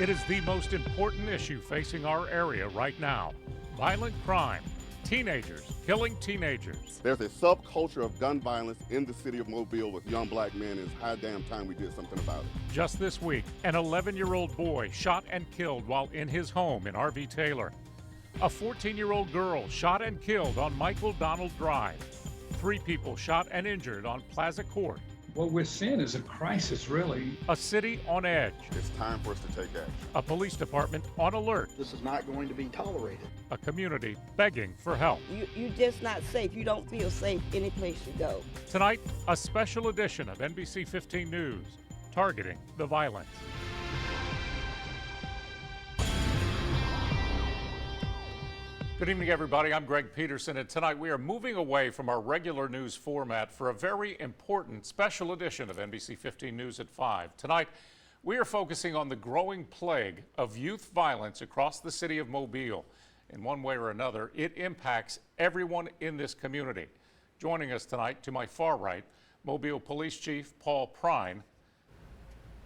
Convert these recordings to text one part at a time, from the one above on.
It is the most important issue facing our area right now. Violent crime. Teenagers killing teenagers. There's a subculture of gun violence in the city of Mobile with young black men. It's high damn time we did something about it. Just this week, an 11-year-old boy shot and killed while in his home in RV Taylor. A 14-year-old girl shot and killed on Michael Donald Drive. 3 people shot and injured on Plaza Court. What we're seeing is a crisis, really. A city on edge. It's time for us to take action. A police department on alert. This is not going to be tolerated. A community begging for help. You're just not safe. You don't feel safe any place you go. Tonight, a special edition of NBC 15 News, targeting the violence. Good evening, everybody. I'm Greg Peterson, and tonight we are moving away from our regular news format for a very important special edition of NBC 15 News at 5. Tonight, we are focusing on the growing plague of youth violence across the city of Mobile. In one way or another, it impacts everyone in this community. Joining us tonight, to my far right, Mobile Police Chief Paul Prine.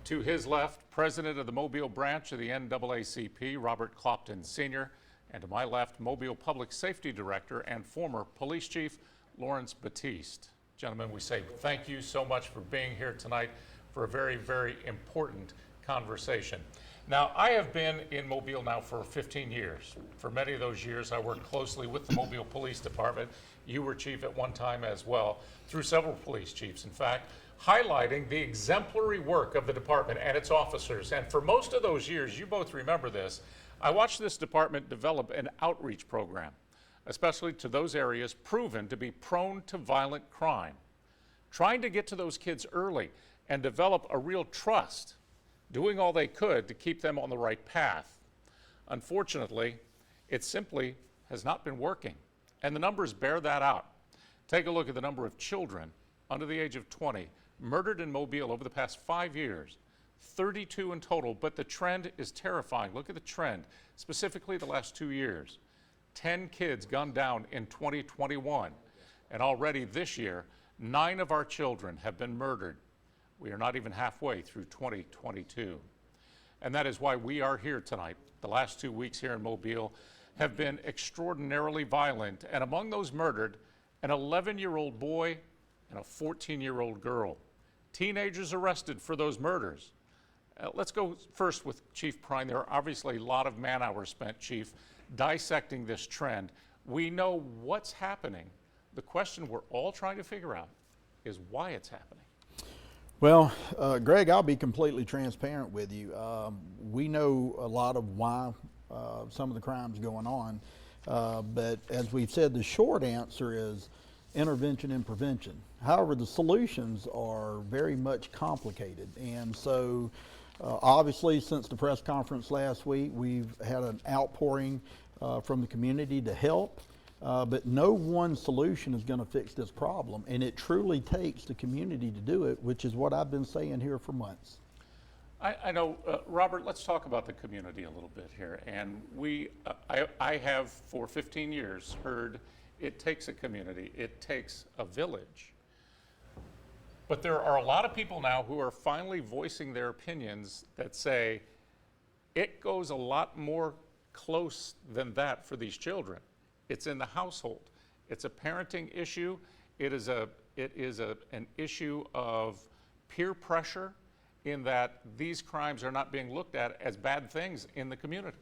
To his left, President of the Mobile branch of the NAACP, Robert Clopton Sr., and to my left, Mobile Public Safety Director and former Police Chief Lawrence Batiste. Gentlemen, we say thank you so much for being here tonight for a very, very important conversation. Now, I have been in Mobile now for 15 years. For many of those years, I worked closely with the Mobile Police Department. You were chief at one time as well, through several police chiefs, in fact, highlighting the exemplary work of the department and its officers. And for most of those years, you both remember this, I watched this department develop an outreach program, especially to those areas proven to be prone to violent crime, trying to get to those kids early and develop a real trust, doing all they could to keep them on the right path. Unfortunately, it simply has not been working, and the numbers bear that out. Take a look at the number of children under the age of 20 murdered in Mobile over the past 5 years. 32 in total, but the trend is terrifying. Look at the trend, specifically the last 2 years. 10 kids gunned down in 2021, and already this year, 9 of our children have been murdered. We are not even halfway through 2022. And that is why we are here tonight. The last 2 weeks here in Mobile have been extraordinarily violent, and among those murdered, an 11-year-old boy and a 14-year-old girl. Teenagers arrested for those murders. Let's go first with Chief Prine. There are obviously a lot of man hours spent, Chief, dissecting this trend. We know what's happening. The question we're all trying to figure out is why it's happening. Well, Greg, I'll be completely transparent with you. We know a lot of why some of the crimes going on, but as we've said, the short answer is intervention and prevention. However, the solutions are very much complicated, and so obviously since the press conference last week, we've had an outpouring from the community to help, but no one solution is going to fix this problem, and it truly takes the community to do it, which is what I've been saying here for months. I know, Robert, let's talk about the community a little bit here. And I have for 15 years heard it takes a community, it takes a village. But there are a lot of people now who are finally voicing their opinions that say it goes a lot more close than that for these children. It's in the household. It's a parenting issue. It is an issue of peer pressure in that these crimes are not being looked at as bad things in the community.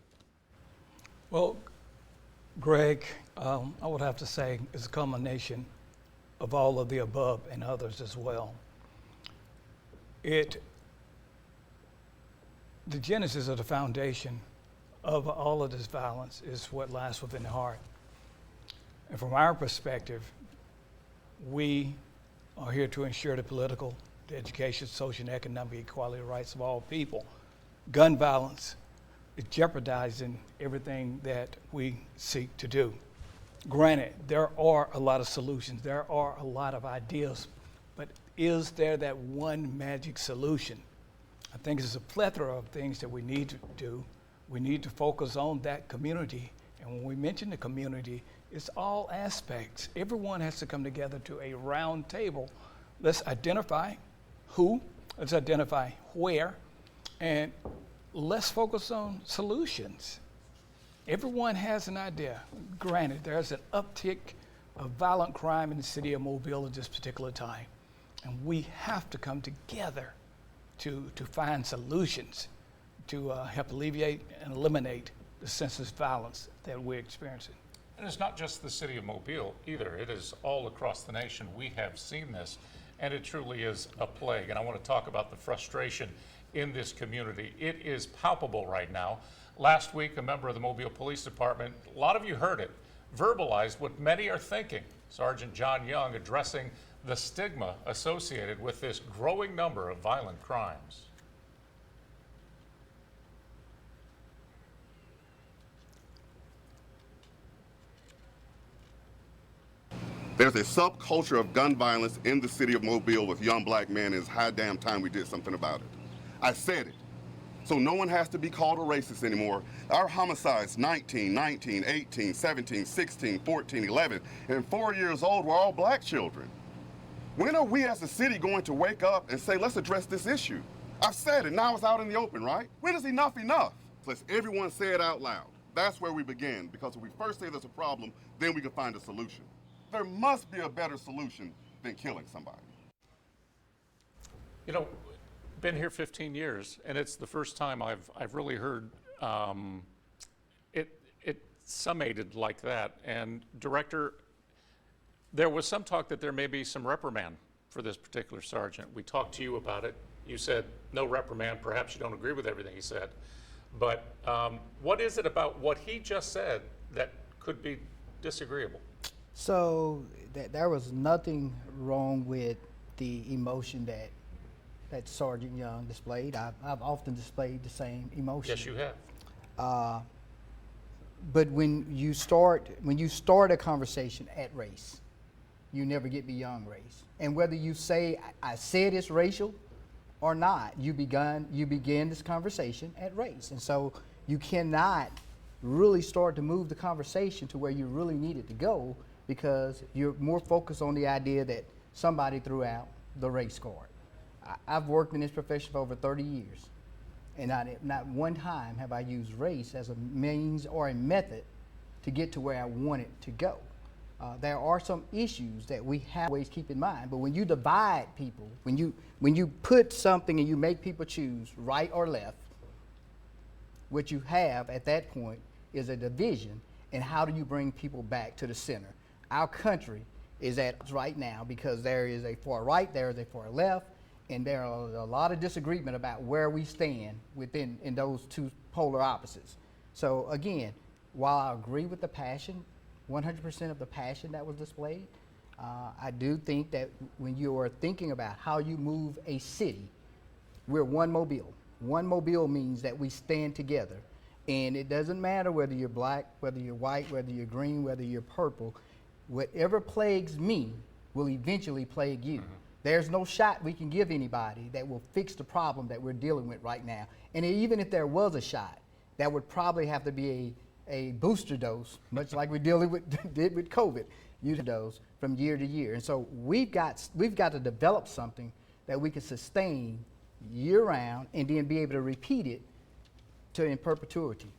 Well, Greg, I would have to say it's a culmination of all of the above and others as well. The genesis of the foundation of all of this violence is what lies within the heart. And from our perspective, we are here to ensure the political, the education, social, and economic equality rights of all people. Gun violence is jeopardizing everything that we seek to do. Granted, there are a lot of solutions, there are a lot of ideas, but is there that one magic solution? I think it's a plethora of things that we need to do. We need to focus on that community. And when we mention the community, it's all aspects. Everyone has to come together to a round table. Let's identify who, let's identify where, and let's focus on solutions. Everyone has an idea. Granted, there's an uptick of violent crime in the city of Mobile at this particular time. And we have to come together to find solutions to help alleviate and eliminate the senseless violence that we're experiencing. And it's not just the city of Mobile either. It is all across the nation. We have seen this, and it truly is a plague. And I want to talk about the frustration in this community. It is palpable right now. Last week, a member of the Mobile Police Department, a lot of you heard it, verbalized what many are thinking. Sergeant John Young addressing the stigma associated with this growing number of violent crimes. There's a subculture of gun violence in the city of Mobile with young black men, and it's high damn time we did something about it. I said it. So no one has to be called a racist anymore. Our homicides, 19, 19, 18, 17, 16, 14, 11, and 4 years old were all black children. When are we as a city going to wake up and say, let's address this issue? I've said it, now it's out in the open, right? When is enough enough? Let's everyone say it out loud. That's where we begin, because if we first say there's a problem, then we can find a solution. There must be a better solution than killing somebody. You know, been here 15 years, and it's the first time I've really heard it summated like that. And Director, there was some talk that there may be some reprimand for this particular sergeant. We talked to you about it. You said no reprimand. Perhaps you don't agree with everything he said. But what is it about what he just said that could be disagreeable? So there was nothing wrong with the emotion that Sergeant Young displayed. I've often displayed the same emotion. Yes, you have. But when you start a conversation at race, you never get beyond race. And whether you say I said it's racial or not, you begin this conversation at race. And so you cannot really start to move the conversation to where you really need it to go, because you're more focused on the idea that somebody threw out the race card. I've worked in this profession for over 30 years, and not one time have I used race as a means or a method to get to where I want it to go. There are some issues that we have to always keep in mind, but when you divide people, when you put something and you make people choose right or left, what you have at that point is a division, and how do you bring people back to the center? Our country is at right now because there is a far right, there is a far left, and there are a lot of disagreement about where we stand in those two polar opposites. So again, while I agree with the passion, 100% of the passion that was displayed, I do think that when you are thinking about how you move a city, we're one Mobile. One Mobile means that we stand together, and it doesn't matter whether you're black, whether you're white, whether you're green, whether you're purple. Whatever plagues me will eventually plague you. Mm-hmm. There's no shot we can give anybody that will fix the problem that we're dealing with right now. And even if there was a shot, that would probably have to be a booster dose, much like we did with COVID, use dose from year to year. And so we've got to develop something that we can sustain year round and then be able to repeat it in perpetuity.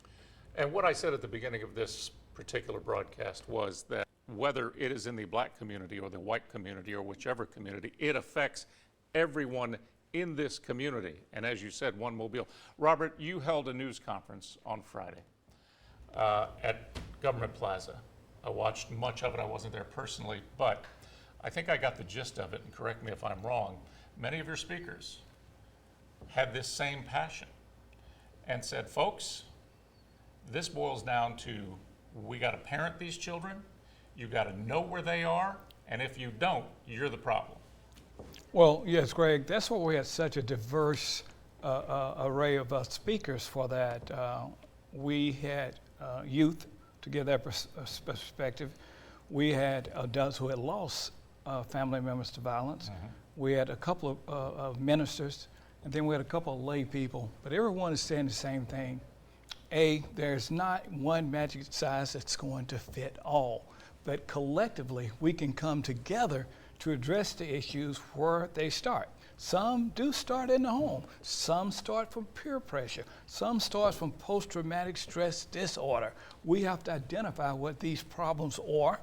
And what I said at the beginning of this particular broadcast was that whether it is in the black community or the white community or whichever community, it affects everyone in this community. And as you said, one Mobile. Robert, you held a news conference on Friday at Government Plaza. I watched much of it. I wasn't there personally, but I think I got the gist of it, and correct me if I'm wrong. Many of your speakers had this same passion and said, folks, this boils down to we got to parent these children. You got to know where they are, and if you don't, you're the problem. Well, yes, Greg, that's why we had such a diverse array of speakers for that. We had youth to give their perspective. We had adults who had lost family members to violence. Mm-hmm. We had a couple of ministers, and then we had a couple of lay people. But everyone is saying the same thing. There's not one magic size that's going to fit all. But collectively, we can come together to address the issues where they start. Some do start in the home. Some start from peer pressure. Some start from post-traumatic stress disorder. We have to identify what these problems are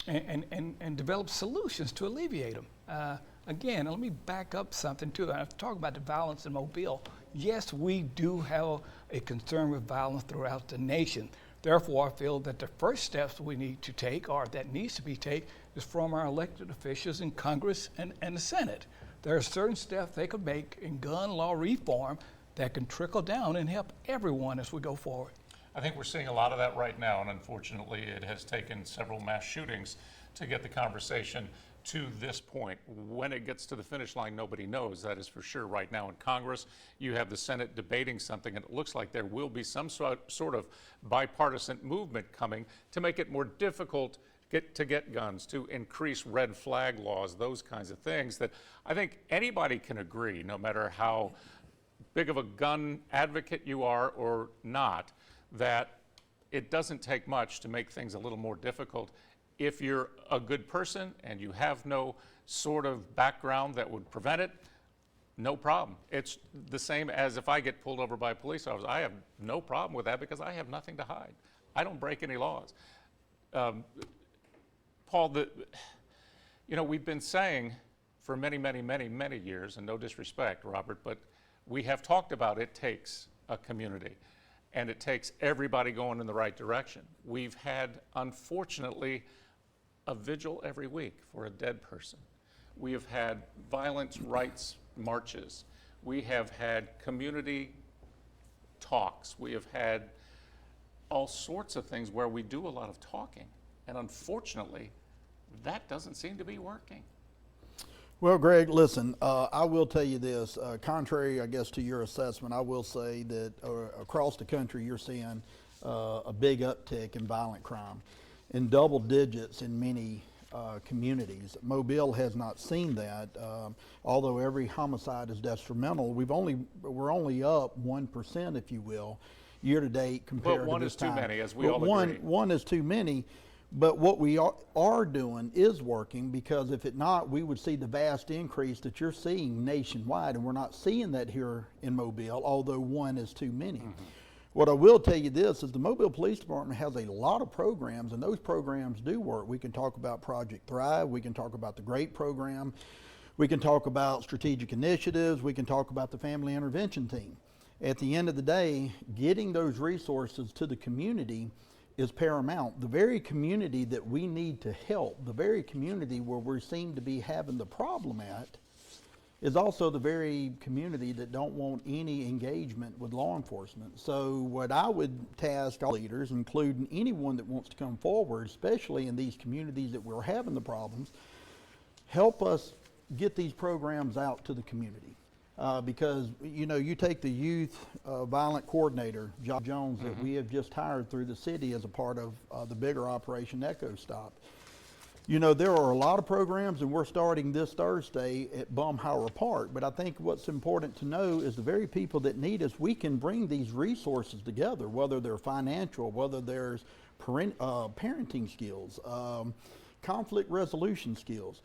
and develop solutions to alleviate them. Again, let me back up something too. I talk about the violence in Mobile. Yes, we do have a concern with violence throughout the nation. Therefore, I feel that the first steps we need to take, or that needs to be taken, is from our elected officials in Congress and the Senate. There are certain steps they could make in gun law reform that can trickle down and help everyone as we go forward. I think we're seeing a lot of that right now, and unfortunately it has taken several mass shootings to get the conversation to this point. When it gets to the finish line, nobody knows, that is for sure. Right now in Congress, you have the Senate debating something, and it looks like there will be some sort of bipartisan movement coming to make it more difficult to get guns, to increase red flag laws, those kinds of things that I think anybody can agree, no matter how big of a gun advocate you are or not, that it doesn't take much to make things a little more difficult. If you're a good person and you have no sort of background that would prevent it, no problem. It's the same as if I get pulled over by a police officer. I have no problem with that because I have nothing to hide. I don't break any laws. Paul, we've been saying for many, many, many, many years, and no disrespect, Robert, but we have talked about it takes a community, and it takes everybody going in the right direction. We've had, unfortunately, a vigil every week for a dead person. We have had violence rights marches. We have had community talks. We have had all sorts of things where we do a lot of talking. And unfortunately, that doesn't seem to be working. Well, Greg, listen, I will tell you this, contrary, I guess, to your assessment, I will say that across the country, you're seeing a big uptick in violent crime in double digits in many communities. Mobile has not seen that, although every homicide is detrimental. We're only up 1%, if you will, year to date compared to this time. But one is too many, as we all agree. One is too many. But what we are doing is working, because if it not, we would see the vast increase that you're seeing nationwide, and we're not seeing that here in Mobile, although one is too many. Mm-hmm. What I will tell you this is the Mobile Police Department has a lot of programs, and those programs do work. We can talk about Project Thrive, we can talk about the GREAT program, we can talk about strategic initiatives, we can talk about the Family Intervention Team. At the end of the day, getting those resources to the community is paramount. The very community that we need to help, the very community where we seem to be having the problem at, is also the very community that don't want any engagement with law enforcement. So what I would task all leaders, including anyone that wants to come forward, especially in these communities that we're having the problems, help us get these programs out to the community. Because, you take the youth violent coordinator, John Jones, that we have just hired through the city as a part of the bigger Operation Echo Stop. There are a lot of programs, and we're starting this Thursday at Baumhauer Park. But I think what's important to know is the very people that need us, we can bring these resources together, whether they're financial, whether there's parenting skills, conflict resolution skills,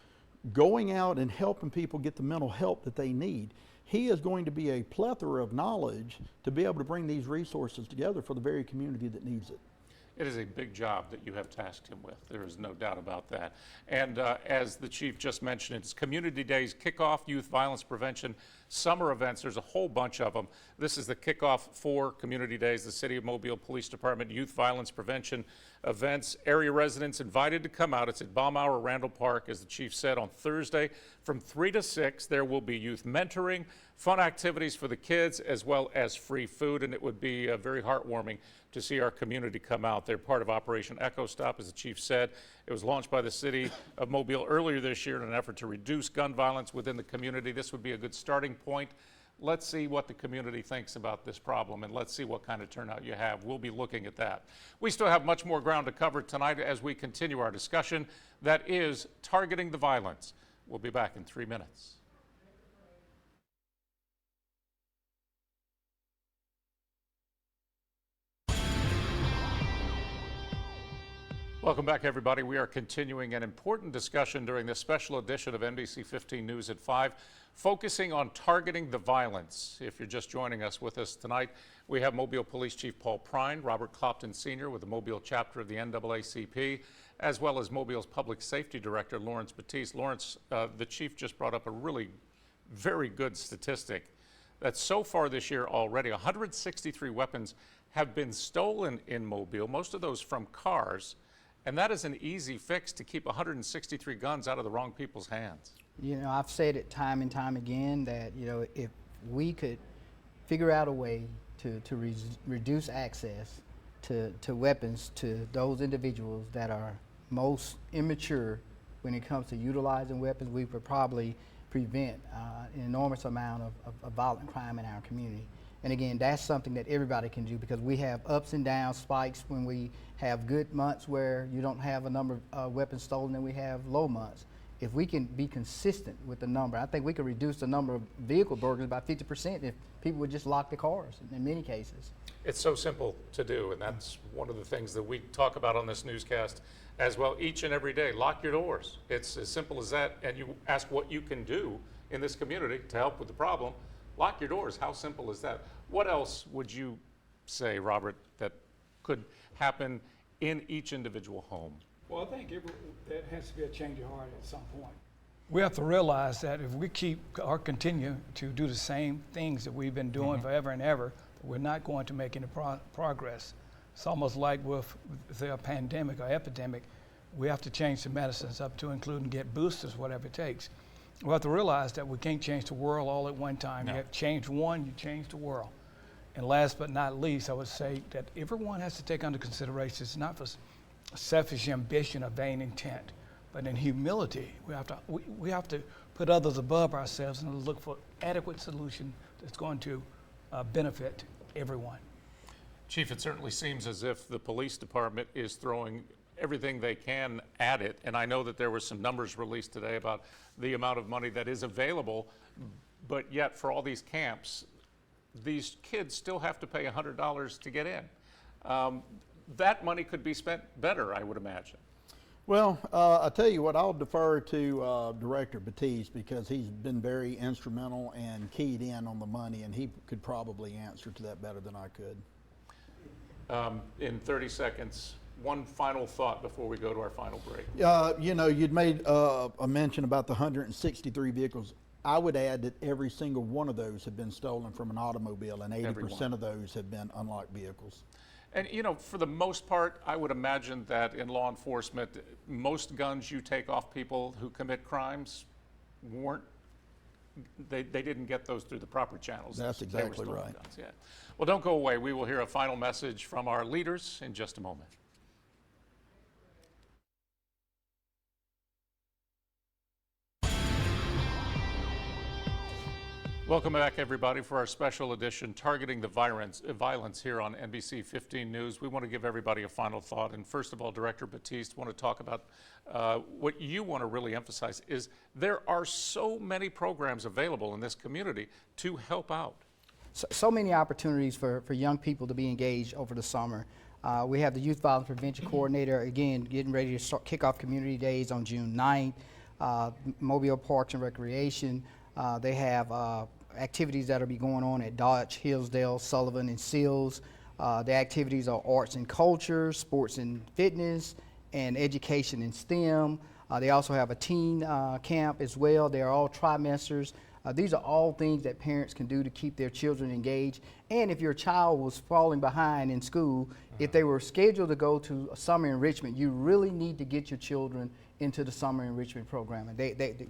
going out and helping people get the mental help that they need. He is going to be a plethora of knowledge to be able to bring these resources together for the very community that needs it. It is a big job that you have tasked him with. There is no doubt about that. And as the chief just mentioned, it's Community Days, kickoff, youth violence prevention, summer events. There's a whole bunch of them. This is the kickoff for Community Days, the City of Mobile Police Department youth violence prevention events. Area residents invited to come out. It's at Baumhauer Randall Park, as the chief said, on Thursday from 3 to 6. There will be youth mentoring, fun activities for the kids, as well as free food, and it would be very heartwarming to see our community come out. They're part of Operation Echo Stop, as the chief said. It was launched by the City of Mobile earlier this year in an effort to reduce gun violence within the community. This would be a good starting point. Let's see what the community thinks about this problem, and let's see what kind of turnout you have. We'll be looking at that. We still have much more ground to cover tonight as we continue our discussion that is targeting the violence. We'll be back in 3 minutes. Welcome back, everybody. We are continuing an important discussion during this special edition of NBC 15 News at 5, focusing on targeting the violence. If you're just joining us with us tonight, we have Mobile Police Chief Paul Prine, Robert Clopton Sr. with the Mobile chapter of the NAACP, as well as Mobile's Public Safety Director, Lawrence Batiste. Lawrence, the chief just brought up a really very good statistic that so far this year already, 163 weapons have been stolen in Mobile, most of those from cars. And that is an easy fix to keep 163 guns out of the wrong people's hands. You know, I've said it time and time again that, you know, if we could figure out a way to reduce access to weapons to those individuals that are most immature when it comes to utilizing weapons, we would probably prevent an enormous amount of violent crime in our community. And again, that's something that everybody can do, because we have ups and downs, spikes when we have good months where you don't have a number of weapons stolen, and we have low months. If we can be consistent with the number, I think we could reduce the number of vehicle burglaries by 50% if people would just lock the cars in many cases. It's so simple to do, and that's one of the things that we talk about on this newscast as well each and every day. Lock your doors. It's as simple as that, and you ask what you can do in this community to help with the problem. Lock your doors. How simple is that? What else would you say, Robert, that could happen in each individual home? Well, I think that has to be a change of heart at some point. We have to realize that if we keep or continue to do the same things that we've been doing forever and ever, we're not going to make any progress. It's almost like with the pandemic or epidemic, we have to change the medicines up to include and get boosters, whatever it takes. We have to realize that we can't change the world all at one time. No. You have to change one, you change the world. And last but not least, I would say that everyone has to take under consideration, it's not for selfish ambition or vain intent, but in humility, we have to put others above ourselves and look for adequate solution that's going to benefit everyone. Chief, it certainly seems as if the police department is throwing everything they can at it, and I know that there were some numbers released today about the amount of money that is available, but yet for all these camps, these kids still have to pay $100 to get in. That money could be spent better, I would imagine. Well, I'll tell you what, I'll defer to Director Batiste, because he's been very instrumental and keyed in on the money, and he could probably answer to that better than I could. In 30 seconds, one final thought before we go to our final break. You know, you'd made a mention about the 163 vehicles. I would add that every single one of those have been stolen from an automobile, and 80% of those have been unlocked vehicles. And you know, for the most part, I would imagine that in law enforcement, most guns you take off people who commit crimes they didn't get those through the proper channels. That's They were exactly stolen right. guns, yeah. Well, don't go away. We will hear a final message from our leaders in just a moment. Welcome back, everybody, for our special edition targeting the violence here on NBC 15 News. We want to give everybody a final thought. And first of all, Director Batiste, want to talk about what you want to really emphasize is there are so many programs available in this community to help out. So many opportunities for young people to be engaged over the summer. We have the Youth Violence Prevention Coordinator, again, getting ready to kick off Community Days on June 9th. Mobile Parks and Recreation, they have activities that will be going on at Dodge, Hillsdale, Sullivan, and Seals. The activities are arts and culture, sports and fitness, and education and STEM. They also have a teen camp as well. They are all trimesters. These are all things that parents can do to keep their children engaged. And if your child was falling behind in school, if they were scheduled to go to a summer enrichment, you really need to get your children into the summer enrichment program. And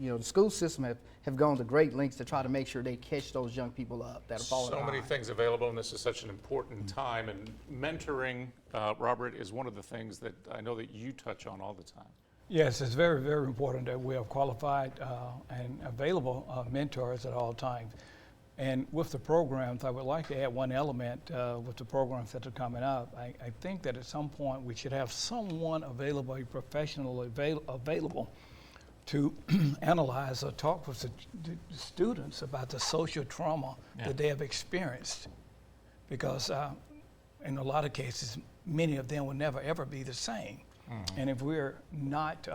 you know, the school system have gone to great lengths to try to make sure they catch those young people up that are falling behind. So many things available, and this is such an important time. And mentoring, Robert, is one of the things that I know that you touch on all the time. Yes, it's very, very important that we have qualified and available mentors at all times. And with the programs, I would like to add one element with the programs that are coming up. I think that at some point we should have someone available, a professional available to analyze or talk with the students about the social trauma that they have experienced. Because in a lot of cases, many of them will never ever be the same. And if we're not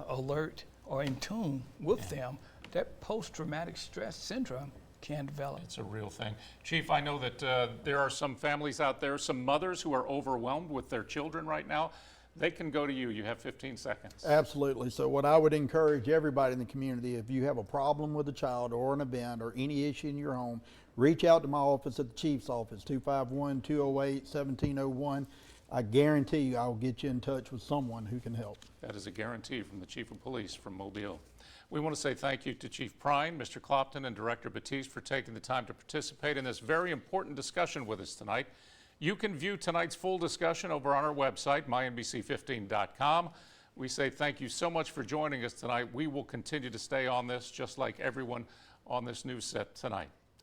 alert or in tune with them, that post-traumatic stress syndrome can develop. It's a real thing. Chief, I know that there are some families out there, some mothers who are overwhelmed with their children right now. They can go to you. You have 15 seconds. Absolutely. So what I would encourage everybody in the community, if you have a problem with a child or an event or any issue in your home, reach out to my office at the Chief's office, 251-208-1701. I guarantee you I'll get you in touch with someone who can help. That is a guarantee from the Chief of Police from Mobile. We want to say thank you to Chief Prine, Mr. Clopton, and Director Batiste for taking the time to participate in this very important discussion with us tonight. You can view tonight's full discussion over on our website, mynbc15.com. We say thank you so much for joining us tonight. We will continue to stay on this just like everyone on this news set tonight.